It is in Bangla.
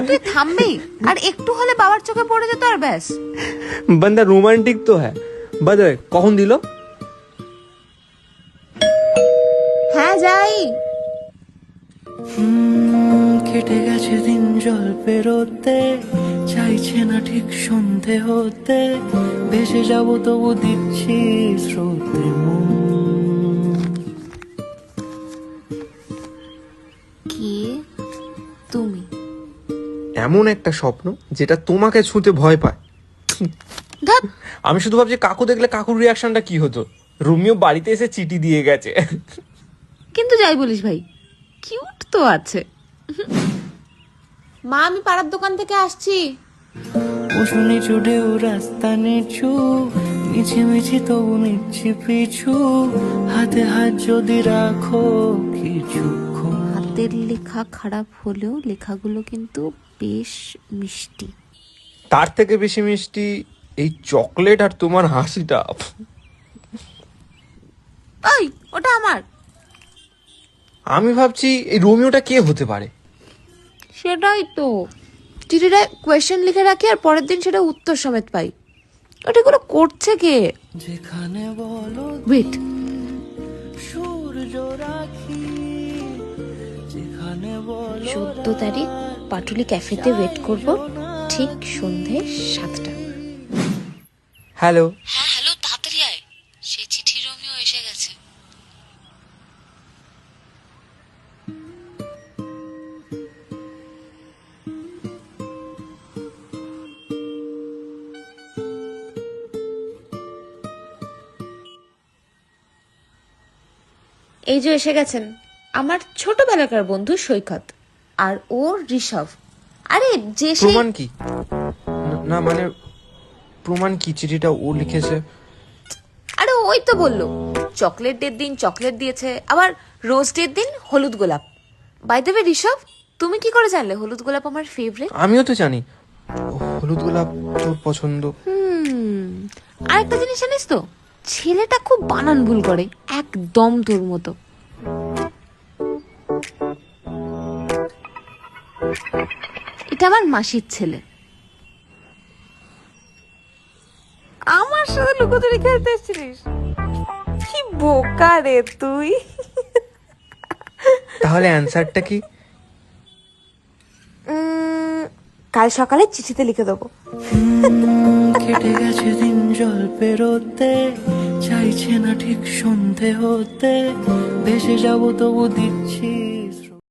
তুই থামবি, আর একটু হলে বাবার চোখে পড়ে যেত আর ব্যাস। বান্দা রোমান্টিক তো হ্যাঁ। বাদ কখন দিল? হ্যাঁ যাই। কেটে গেছে দিন জল পেরোতে, চাইছে না ঠিক সন্ধে হতে, ভেসে যাবো তবু দিচ্ছি স্রোতে কি তুমি? এমন একটা স্বপ্ন যেটা তোমাকে ছুঁতে ভয় পায়। ধ্যাৎ, আমি শুধু ভাবছি কাকু দেখলে কাকুর রিয়াকশনটা কি হতো। রোমিও বাড়িতে এসে চিঠি দিয়ে গেছে। কিন্তু যাই বলিস ভাই, কিউট তো আছে। মা, আমি পাড়ার দোকান থেকে আসছি। উঁচু নিচু ঢেউ রাস্তা নিচু, মিছিমিছি তবু নিচ্ছি পিছু, হাতে হাত যদি রাখো কিছুক্ষণ। হাতের লেখা খারাপ হলেও লেখাগুলো কিন্তু বেশ মিষ্টি। তার থেকে বেশি মিষ্টি এই চকলেট আর তোমার হাসিটা। ওই, ওটা আমার। আমি ভাবছি এই রোমিওটা কে হতে পারে। সেটাই তো, চিঠিটা কোয়েশ্চেন লিখে রাখি আর পরের দিন সেটা উত্তর সমেত পাই। ওটাগুলো করছে কে? যেখানে বলো ওয়েট, সূর্য রাখি, যেখানে বলো 14 তারিখ পাটুলি ক্যাফেতে ওয়েট করব, ঠিক সন্ধে 7টা। হ্যালো। হ্যাঁ হ্যালো, তাড়াতাড়ি আয়, সেই চিঠি রোমিও এসে গেছে। এই যে এসে গেছেন আমার ছোটবেলাকার বন্ধু সৈকত, আর ওর ঋষভ। আরে যে সেই প্রমাণ কি? না মানে প্রমাণ কি? চিঠিটা ও লিখেছে? আরে ওই তো বললো চকলেট ডের দিন চকলেট দিয়েছে, আবার রোজ ডের দিন হলুদ গোলাপ। বাই দ্য ওয়ে ঋষভ, তুমি কি করে জানলে হলুদ গোলাপ আমার ফেভারিট? আমিও তো জানি হলুদ গোলাপ তোর পছন্দ। আর একটা জিনিস জানিস তো, ছেলেটা খুব বানান ভুল করে, একদম তোর মতো। এটা আমার মাসির ছেলে। আমার সাথে লুকোচুরি খেলতে এসেছিস? কি বোকা রে তুই। তাহলে অ্যান্সারটা কি? কাল সকালে চিঠিতে লিখে দেবো। কেটে গেছে দিন জল পেরোতে, চাইছে না ঠিক সন্ধে হতে, ভেসে যাবো তবু দিচ্ছি